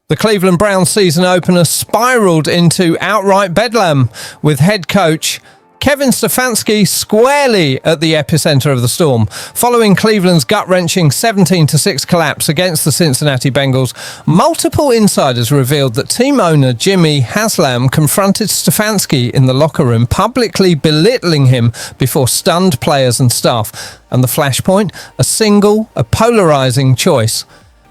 The Cleveland Browns season opener spiralled into outright bedlam, with head coach Kevin Stefanski squarely at the epicenter of the storm. Following Cleveland's gut-wrenching 17-6 collapse against the Cincinnati Bengals, multiple insiders revealed that team owner Jimmy Haslam confronted Stefanski in the locker room, publicly belittling him before stunned players and staff. And the flashpoint? A polarizing choice: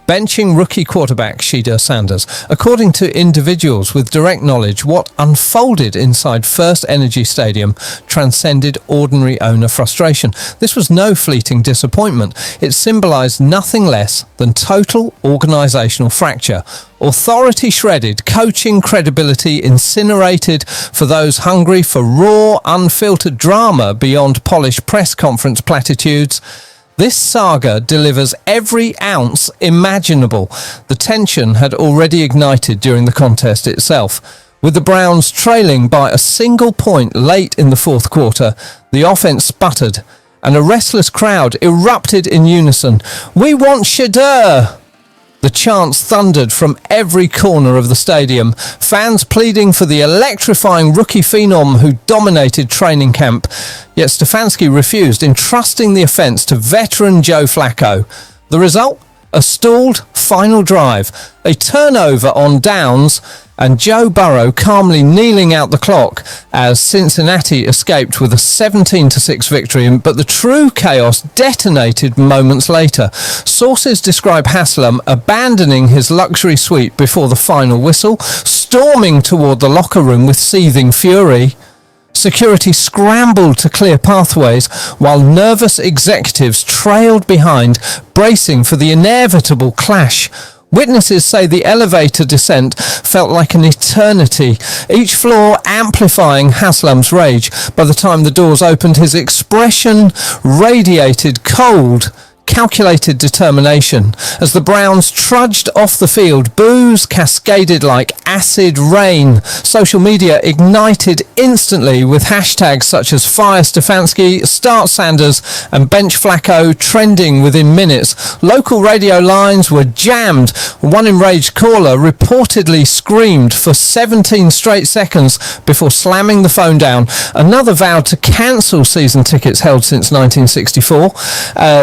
benching rookie quarterback Shedeur Sanders. According to individuals with direct knowledge, what unfolded inside First Energy Stadium transcended ordinary owner frustration. This was no fleeting disappointment. It symbolized nothing less than total organizational fracture. Authority shredded, coaching credibility incinerated for those hungry for raw, unfiltered drama beyond polished press conference platitudes. This saga delivers every ounce imaginable. The tension had already ignited during the contest itself. With the Browns trailing by a single point late in the fourth quarter, the offense sputtered, and a restless crowd erupted in unison. "We want Shedeur!" The chants thundered from every corner of the stadium, fans pleading for the electrifying rookie phenom who dominated training camp. Yet Stefanski refused, entrusting the offense to veteran Joe Flacco. The result? A stalled final drive, a turnover on downs, and Joe Burrow calmly kneeling out the clock as Cincinnati escaped with a 17-6 victory. But the true chaos detonated moments later. Sources describe Haslam abandoning his luxury suite before the final whistle, storming toward the locker room with seething fury. Security scrambled to clear pathways, while nervous executives trailed behind, bracing for the inevitable clash. Witnesses say the elevator descent felt like an eternity, each floor amplifying Haslam's rage. By the time the doors opened, his expression radiated cold, calculated determination. As the Browns trudged off the field, boos cascaded like acid rain. Social media ignited instantly, with hashtags such as Fire Stefanski, Start Sanders, and Bench Flacco trending within minutes. Local radio lines were jammed. One enraged caller reportedly screamed for 17 straight seconds before slamming the phone down. Another vowed to cancel season tickets held since 1964.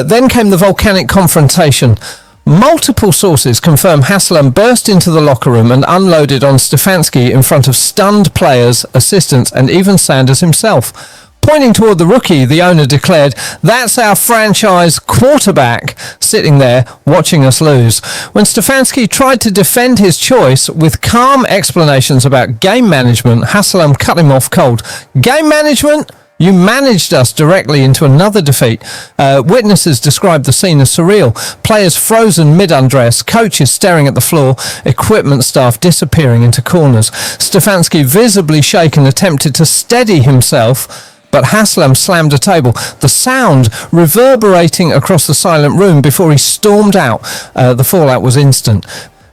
Then came the volcanic confrontation. Multiple sources confirm Haslam burst into the locker room and unloaded on Stefanski in front of stunned players, assistants, and even Sanders himself. Pointing toward the rookie, the owner declared, "That's our franchise quarterback sitting there watching us lose." When Stefanski tried to defend his choice with calm explanations about game management, Haslam cut him off cold. "Game management? You managed us directly into another defeat." Witnesses described the scene as surreal. Players frozen mid-undress, coaches staring at the floor, equipment staff disappearing into corners. Stefanski, visibly shaken, attempted to steady himself, but Haslam slammed a table, the sound reverberating across the silent room before he stormed out. The fallout was instant.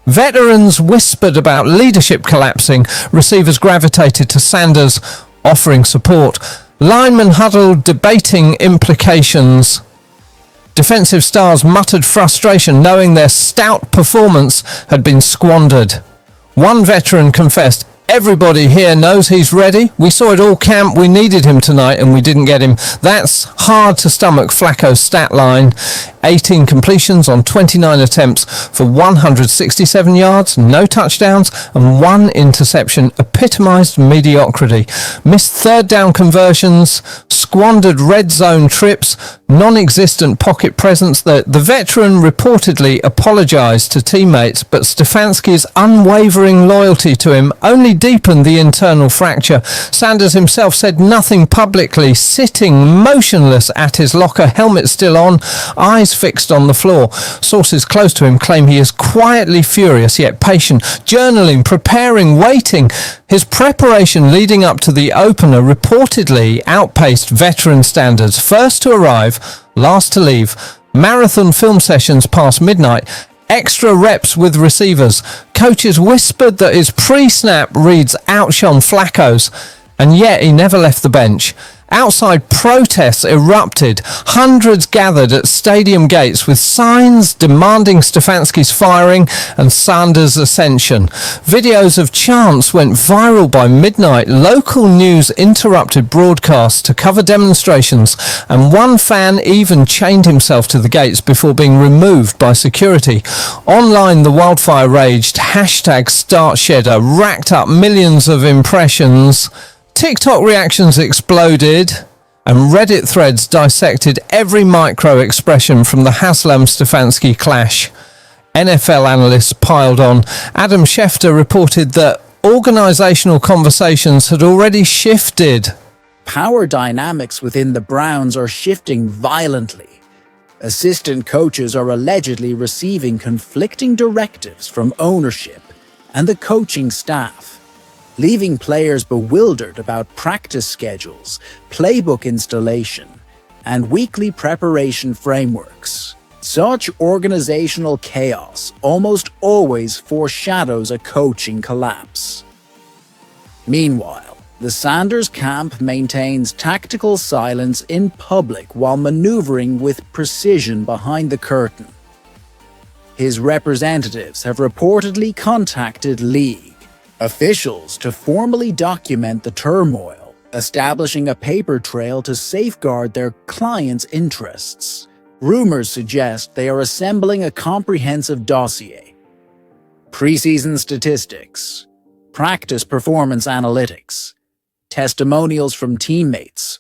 Veterans whispered about leadership collapsing. Receivers gravitated to Sanders, offering support. Linemen huddled, debating implications. Defensive stars muttered frustration, knowing their stout performance had been squandered. One veteran confessed, "Everybody here knows he's ready. We saw it all camp. We needed him tonight and we didn't get him." That's hard to stomach Flacco's stat line. 18 completions on 29 attempts for 167 yards, no touchdowns, and one interception epitomized mediocrity. Missed third down conversions, squandered red zone trips, non-existent pocket presence. The veteran reportedly apologized to teammates, but Stefanski's unwavering loyalty to him only deepened the internal fracture. Sanders himself said nothing publicly, sitting motionless at his locker, helmet still on, eyes fixed on the floor. Sources close to him claim he is quietly furious yet patient, journaling, preparing, waiting. His preparation leading up to the opener reportedly outpaced veteran standards. First to arrive, last to leave, marathon film sessions past midnight, extra reps with receivers. Coaches whispered that his pre-snap reads outshone Flacco's, and yet he never left the bench. Outside protests erupted. Hundreds gathered at stadium gates with signs demanding Stefanski's firing and Sanders' ascension. Videos of chants went viral by midnight. Local news interrupted broadcasts to cover demonstrations, and one fan even chained himself to the gates before being removed by security. Online, the wildfire raged. #StartShedeur racked up millions of impressions. TikTok reactions exploded, and Reddit threads dissected every micro-expression from the Haslam Stefanski clash. NFL analysts piled on. Adam Schefter reported that organizational conversations had already shifted. Power dynamics within the Browns are shifting violently. Assistant coaches are allegedly receiving conflicting directives from ownership and the coaching staff, leaving players bewildered about practice schedules, playbook installation, and weekly preparation frameworks. Such organizational chaos almost always foreshadows a coaching collapse. Meanwhile, the Sanders camp maintains tactical silence in public while maneuvering with precision behind the curtain. His representatives have reportedly contacted league officials to formally document the turmoil, establishing a paper trail to safeguard their clients' interests. Rumors suggest they are assembling a comprehensive dossier. Preseason statistics, practice performance analytics, testimonials from teammates,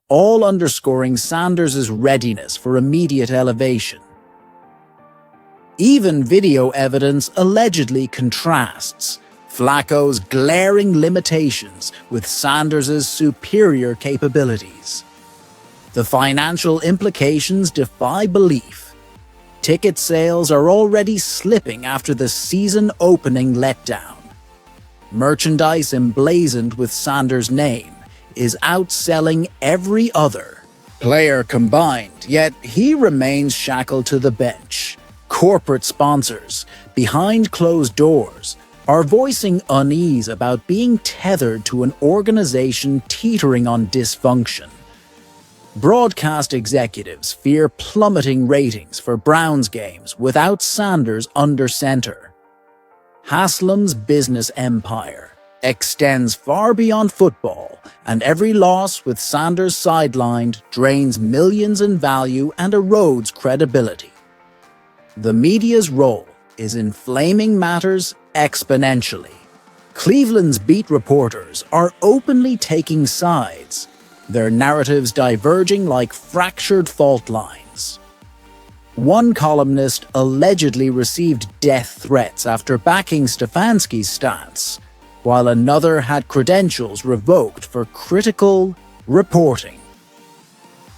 all underscoring Sanders' readiness for immediate elevation. Even video evidence allegedly contrasts Flacco's glaring limitations with Sanders' superior capabilities. The financial implications defy belief. Ticket sales are already slipping after the season-opening letdown. Merchandise emblazoned with Sanders' name is outselling every other player combined, yet he remains shackled to the bench. Corporate sponsors, behind closed doors, are voicing unease about being tethered to an organization teetering on dysfunction. Broadcast executives fear plummeting ratings for Browns games without Sanders under center. Haslam's business empire extends far beyond football, and every loss with Sanders sidelined drains millions in value and erodes credibility. The media's role is inflaming matters exponentially. Cleveland's beat reporters are openly taking sides, their narratives diverging like fractured fault lines. One columnist allegedly received death threats after backing Stefanski's stance, while another had credentials revoked for critical reporting.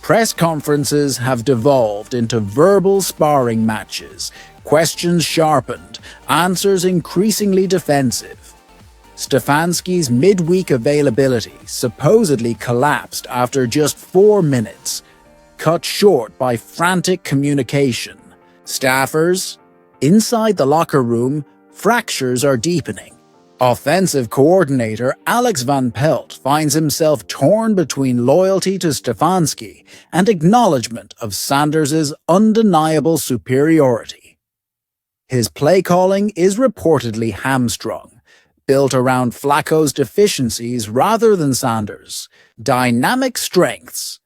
Press conferences have devolved into verbal sparring matches, questions sharpened, answers increasingly defensive. Stefanski's midweek availability supposedly collapsed after just 4 minutes, cut short by frantic communication. Staffers, inside the locker room, fractures are deepening. Offensive coordinator Alex Van Pelt finds himself torn between loyalty to Stefanski and acknowledgement of Sanders' undeniable superiority. His play calling is reportedly hamstrung, built around Flacco's deficiencies rather than Sanders' dynamic strengths.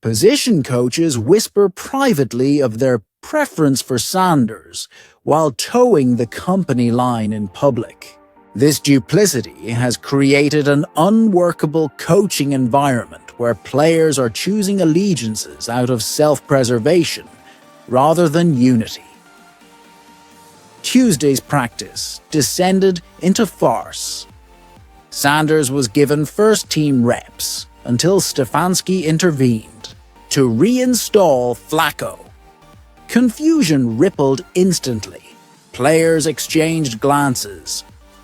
Position coaches whisper privately of their preference for Sanders while towing the company line in public. This duplicity has created an unworkable coaching environment where players are choosing allegiances out of self-preservation rather than unity. Tuesday's practice descended into farce. Sanders was given first-team reps until Stefanski intervened to reinstall Flacco. Confusion rippled instantly. Players exchanged glances.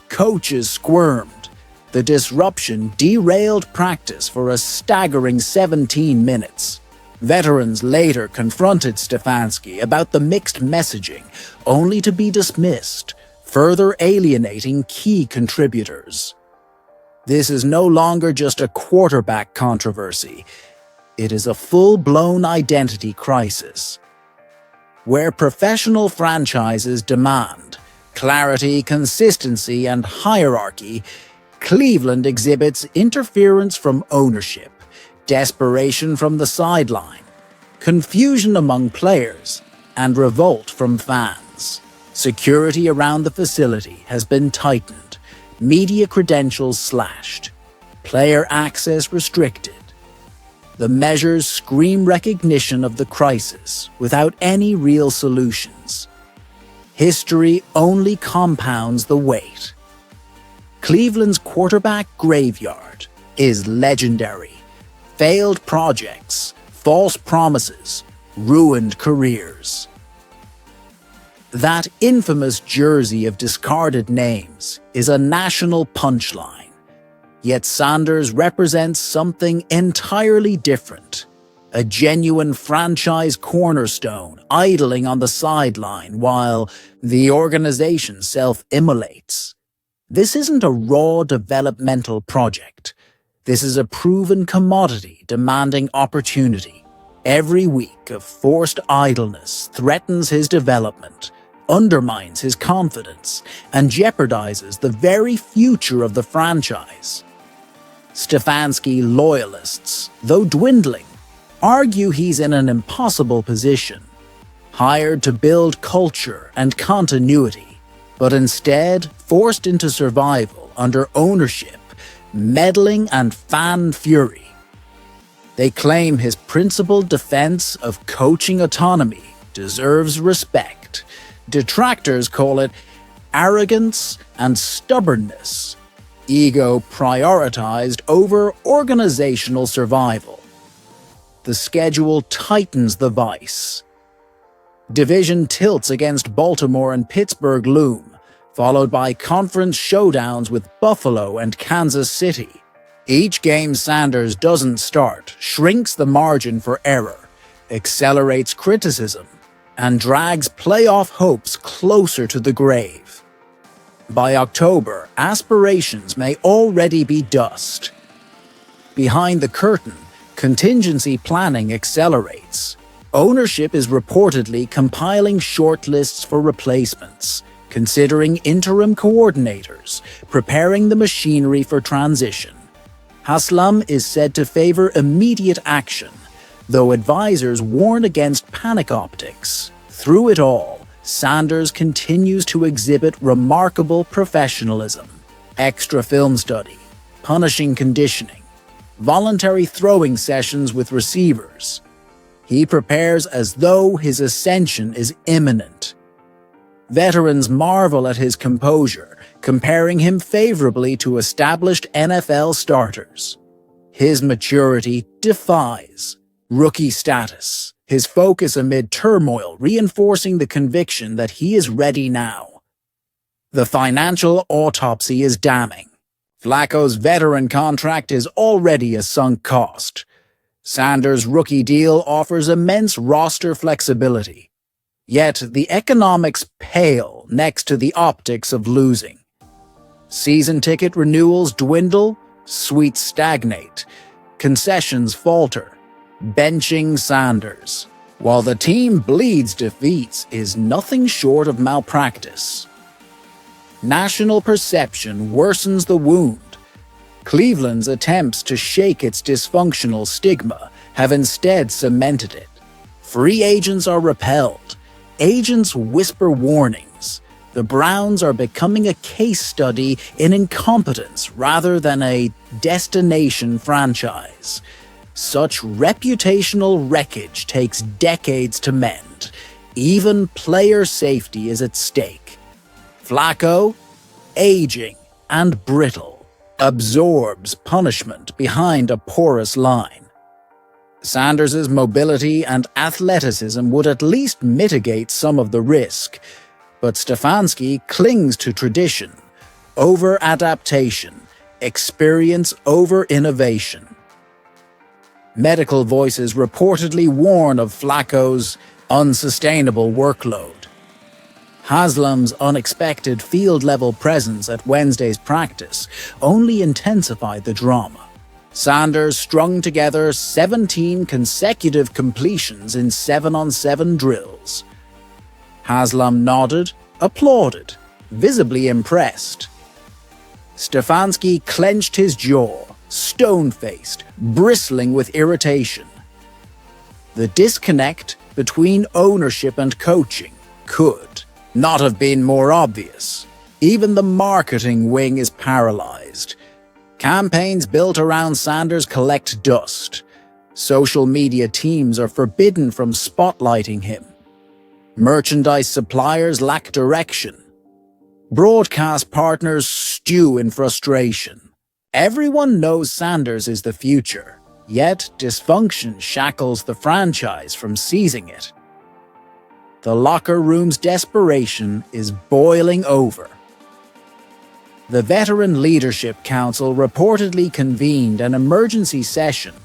Coaches squirmed. The disruption derailed practice for a staggering 17 minutes. Veterans later confronted Stefanski about the mixed messaging, only to be dismissed, further alienating key contributors. This is no longer just a quarterback controversy. It is a full-blown identity crisis. Where professional franchises demand clarity, consistency, and hierarchy, Cleveland exhibits interference from ownership, desperation from the sideline, confusion among players, and revolt from fans. Security around the facility has been tightened, media credentials slashed, player access restricted. The measures scream recognition of the crisis without any real solutions. History only compounds the weight. Cleveland's quarterback graveyard is legendary. Failed projects, false promises, ruined careers. That infamous jersey of discarded names is a national punchline. Yet Sanders represents something entirely different. A genuine franchise cornerstone idling on the sideline while the organization self-immolates. This isn't a raw developmental project. This is a proven commodity demanding opportunity. Every week of forced idleness threatens his development, undermines his confidence, and jeopardizes the very future of the franchise. Stefanski loyalists, though dwindling, argue he's in an impossible position, hired to build culture and continuity, but instead forced into survival under ownership, meddling, and fan fury. They claim his principled defense of coaching autonomy deserves respect. Detractors call it arrogance and stubbornness, ego prioritized over organizational survival. The schedule tightens the vice. Division tilts against Baltimore and Pittsburgh loom, followed by conference showdowns with Buffalo and Kansas City. Each game Sanders doesn't start shrinks the margin for error, accelerates criticism, and drags playoff hopes closer to the grave. By October, aspirations may already be dust. Behind the curtain, contingency planning accelerates. Ownership is reportedly compiling shortlists for replacements, considering interim coordinators, preparing the machinery for transition. Haslam is said to favor immediate action, though advisors warn against panic optics. Through it all, Sanders continues to exhibit remarkable professionalism, extra film study, punishing conditioning, voluntary throwing sessions with receivers. He prepares as though his ascension is imminent. Veterans marvel at his composure, comparing him favorably to established NFL starters. His maturity defies rookie status, his focus amid turmoil reinforcing the conviction that he is ready now. The financial autopsy is damning. Flacco's veteran contract is already a sunk cost. Sanders' rookie deal offers immense roster flexibility. Yet the economics pale next to the optics of losing. Season ticket renewals dwindle, suites stagnate, concessions falter, benching Sanders, while the team bleeds defeats, is nothing short of malpractice. National perception worsens the wound. Cleveland's attempts to shake its dysfunctional stigma have instead cemented it. Free agents are repelled. Agents whisper warnings. The Browns are becoming a case study in incompetence rather than a destination franchise. Such reputational wreckage takes decades to mend. Even player safety is at stake. Flacco, aging and brittle, absorbs punishment behind a porous line. Sanders' mobility and athleticism would at least mitigate some of the risk, but Stefanski clings to tradition, over adaptation, experience over innovation. Medical voices reportedly warn of Flacco's unsustainable workload. Haslam's unexpected field-level presence at Wednesday's practice only intensified the drama. Sanders strung together 17 consecutive completions in 7-on-7 drills. Haslam nodded, applauded, visibly impressed. Stefanski clenched his jaw, stone-faced, bristling with irritation. The disconnect between ownership and coaching could not have been more obvious. Even the marketing wing is paralyzed. Campaigns built around Sanders collect dust. Social media teams are forbidden from spotlighting him. Merchandise suppliers lack direction. Broadcast partners stew in frustration. Everyone knows Sanders is the future, yet dysfunction shackles the franchise from seizing it. The locker room's desperation is boiling over. The Veteran Leadership Council reportedly convened an emergency session,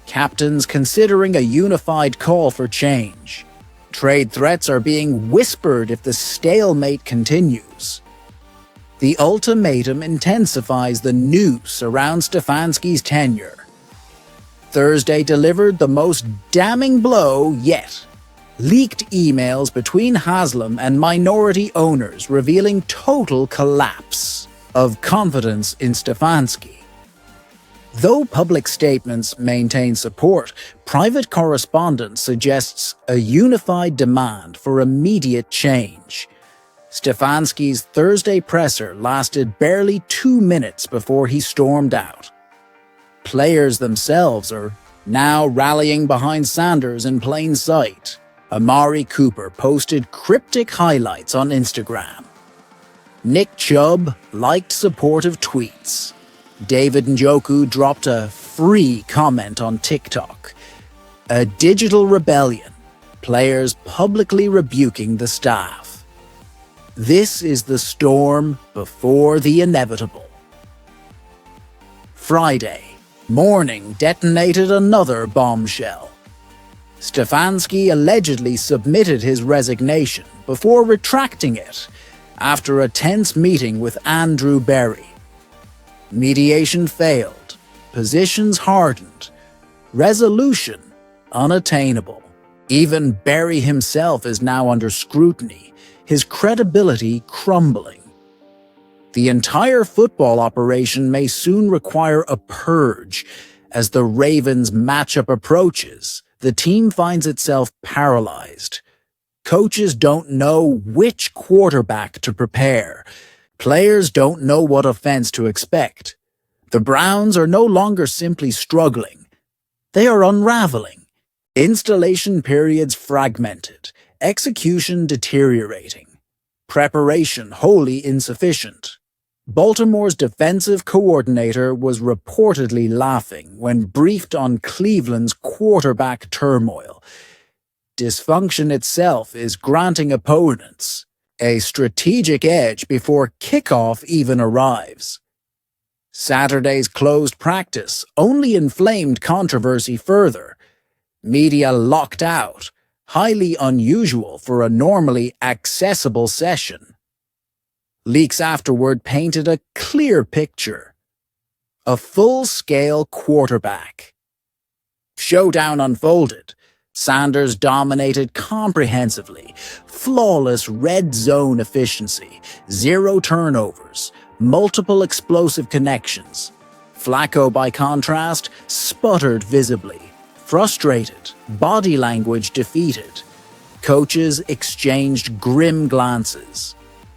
captains considering a unified call for change. Trade threats are being whispered if the stalemate continues. The ultimatum intensifies the noose around Stefanski's tenure. Thursday delivered the most damning blow yet. Leaked emails between Haslam and minority owners revealing total collapse of confidence in Stefanski. Though public statements maintain support, private correspondence suggests a unified demand for immediate change. Stefanski's Thursday presser lasted barely 2 minutes before he stormed out. Players themselves are now rallying behind Sanders in plain sight. Amari Cooper posted cryptic highlights on Instagram. Nick Chubb liked supportive tweets. David Njoku dropped a free comment on TikTok. A digital rebellion, players publicly rebuking the staff. This is the storm before the inevitable. Friday, morning detonated another bombshell. Stefanski allegedly submitted his resignation before retracting it after a tense meeting with Andrew Berry. Mediation failed, positions hardened, resolution unattainable. Even Berry himself is now under scrutiny, his credibility crumbling. The entire football operation may soon require a purge. As the Ravens matchup approaches, the team finds itself paralyzed. Coaches don't know which quarterback to prepare. Players don't know what offense to expect. The Browns are no longer simply struggling. They are unraveling. Installation periods fragmented, execution deteriorating, preparation wholly insufficient. Baltimore's defensive coordinator was reportedly laughing when briefed on Cleveland's quarterback turmoil. Dysfunction itself is granting opponents a strategic edge before kickoff even arrives. Saturday's closed practice only inflamed controversy further. Media locked out, highly unusual for a normally accessible session. Leaks afterward painted a clear picture. A full-scale quarterback. Showdown unfolded. Sanders dominated comprehensively. Flawless red zone efficiency, 0 turnovers, multiple explosive connections. Flacco, by contrast, sputtered visibly, frustrated, body language defeated. Coaches exchanged grim glances.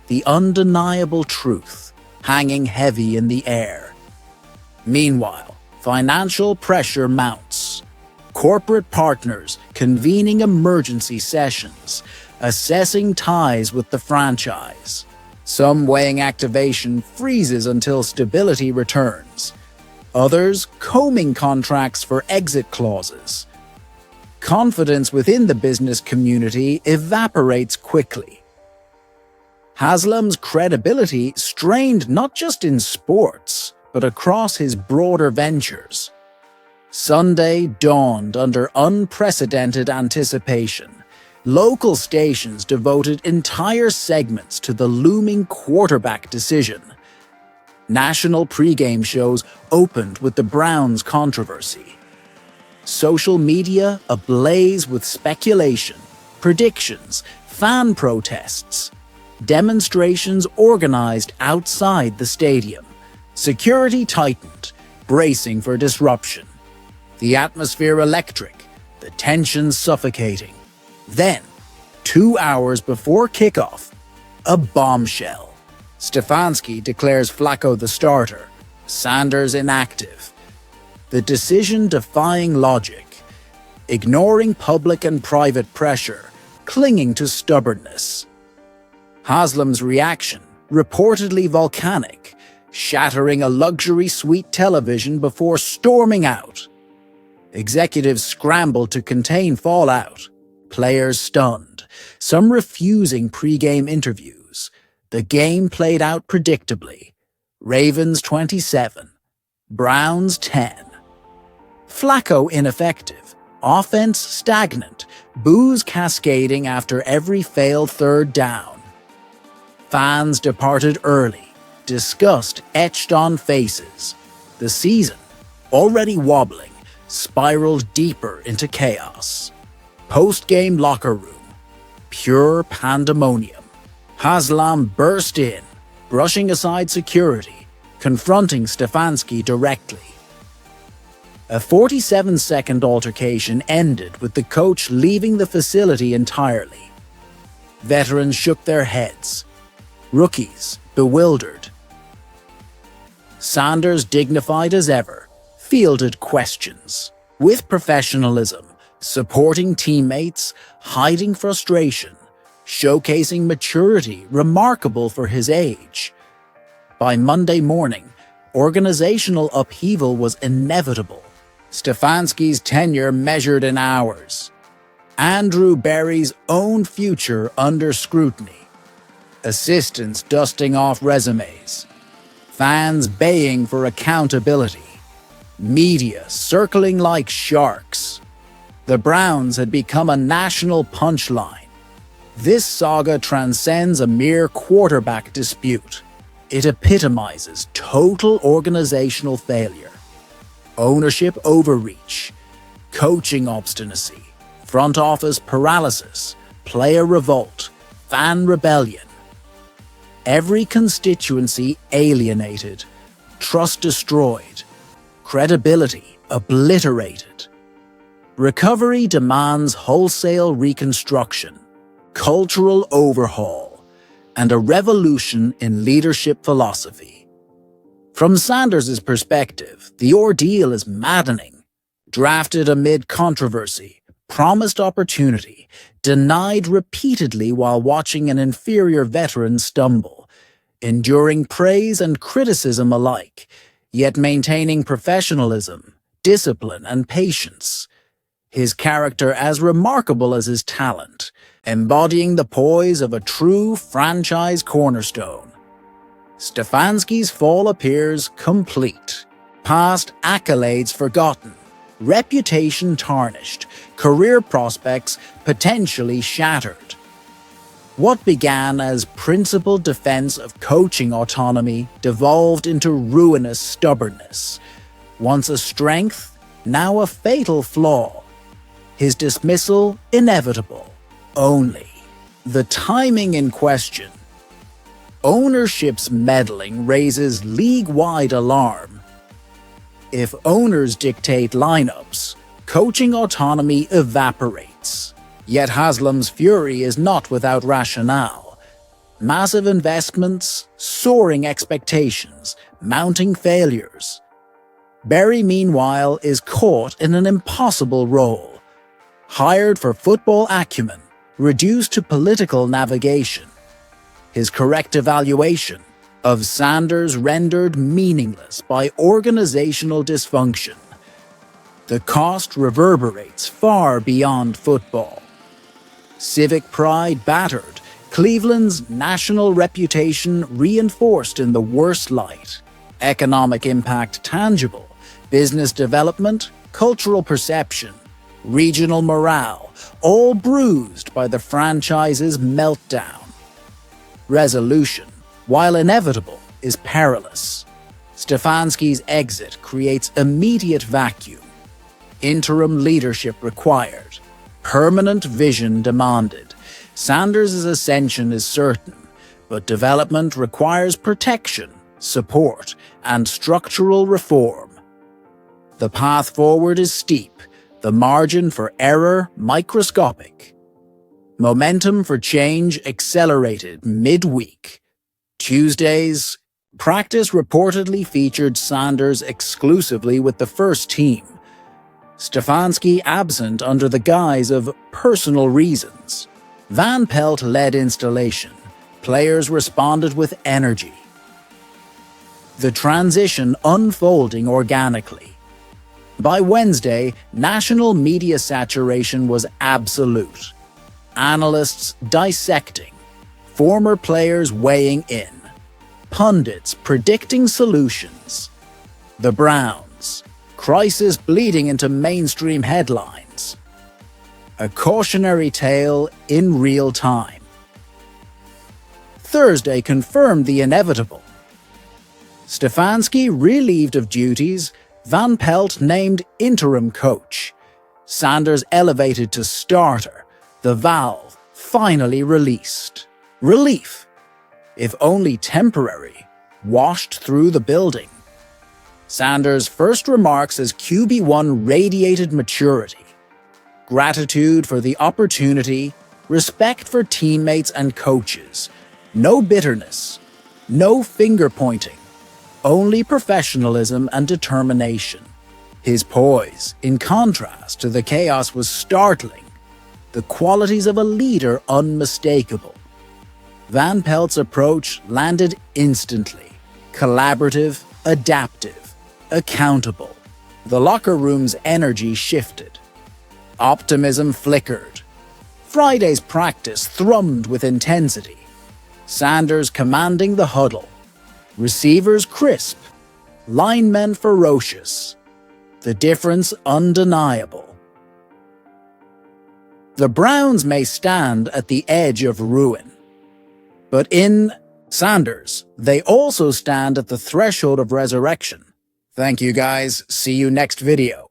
The undeniable truth hanging heavy in the air. Meanwhile, financial pressure mounts. Corporate partners convening emergency sessions, assessing ties with the franchise. Some weighing activation freezes until stability returns. Others combing contracts for exit clauses. Confidence within the business community evaporates quickly. Haslam's credibility strained not just in sports, but across his broader ventures. Sunday dawned under unprecedented anticipation. Local stations devoted entire segments to the looming quarterback decision. National pregame shows opened with the Browns controversy. Social media ablaze with speculation, predictions, fan protests, demonstrations organized outside the stadium. Security tightened, bracing for disruption. The atmosphere electric, the tension suffocating. Then, 2 hours before kickoff, a bombshell. Stefanski declares Flacco the starter, Sanders inactive. The decision defying logic, ignoring public and private pressure, clinging to stubbornness. Haslam's reaction, reportedly volcanic, shattering a luxury suite television before storming out. Executives scrambled to contain fallout. Players stunned, some refusing pre-game interviews. The game played out predictably. Ravens 27, Browns 10. Flacco ineffective, offense stagnant, boos cascading after every failed third down. Fans departed early, disgust etched on faces. The season, already wobbling, spiraled deeper into chaos. Post-game locker room, pure pandemonium. Haslam burst in, brushing aside security, confronting Stefanski directly. A 47-second altercation ended with the coach leaving the facility entirely. Veterans shook their heads, rookies bewildered. Sanders, dignified as ever, fielded questions, with professionalism, supporting teammates, hiding frustration, showcasing maturity remarkable for his age. By Monday morning, organizational upheaval was inevitable. Stefanski's tenure measured in hours. Andrew Berry's own future under scrutiny. Assistants dusting off resumes. Fans baying for accountability. Media circling like sharks. The Browns had become a national punchline. This saga transcends a mere quarterback dispute. It epitomizes total organizational failure. Ownership overreach, coaching obstinacy, front office paralysis, player revolt, fan rebellion. Every constituency alienated, trust destroyed, credibility obliterated. Recovery demands wholesale reconstruction, cultural overhaul, and a revolution in leadership philosophy. From Sanders' perspective, the ordeal is maddening. Drafted amid controversy, promised opportunity, denied repeatedly while watching an inferior veteran stumble, enduring praise and criticism alike, yet maintaining professionalism, discipline, and patience. His character as remarkable as his talent, embodying the poise of a true franchise cornerstone. Stefanski's fall appears complete. Past accolades forgotten, reputation tarnished, career prospects potentially shattered. What began as principled defense of coaching autonomy devolved into ruinous stubbornness. Once a strength, now a fatal flaw. His dismissal inevitable. Only the timing in question. Ownership's meddling raises league-wide alarm. If owners dictate lineups, coaching autonomy evaporates. Yet Haslam's fury is not without rationale. Massive investments, soaring expectations, mounting failures. Berry, meanwhile, is caught in an impossible role. Hired for football acumen, reduced to political navigation. His correct evaluation of Sanders rendered meaningless by organizational dysfunction. The cost reverberates far beyond football. Civic pride battered, Cleveland's national reputation reinforced in the worst light. Economic impact tangible, business development, cultural perception, regional morale, all bruised by the franchise's meltdown. Resolution, while inevitable, is perilous. Stefanski's exit creates immediate vacuum. Interim leadership required. Permanent vision demanded. Sanders' ascension is certain, but development requires protection, support, and structural reform. The path forward is steep, the margin for error microscopic. Momentum for change accelerated midweek. Tuesday's practice reportedly featured Sanders exclusively with the first team. Stefanski absent under the guise of personal reasons. Van Pelt led installation. Players responded with energy. The transition unfolding organically. By Wednesday, national media saturation was absolute. Analysts dissecting, former players weighing in, pundits predicting solutions. The Browns, crisis bleeding into mainstream headlines. A cautionary tale in real time. Thursday confirmed the inevitable. Stefanski relieved of duties, Van Pelt named interim coach. Sanders elevated to starter, the valve finally released. Relief, if only temporary, washed through the building. Sanders' first remarks as QB1 radiated maturity. Gratitude for the opportunity, respect for teammates and coaches. No bitterness, no finger-pointing, only professionalism and determination. His poise, in contrast to the chaos, was startling, the qualities of a leader unmistakable. Van Pelt's approach landed instantly, collaborative, adaptive, accountable. The locker room's energy shifted. Optimism flickered. Friday's practice thrummed with intensity. Sanders commanding the huddle. Receivers crisp. Linemen ferocious. The difference undeniable. The Browns may stand at the edge of ruin. But in Sanders, they also stand at the threshold of resurrection. Thank you guys. See you next video.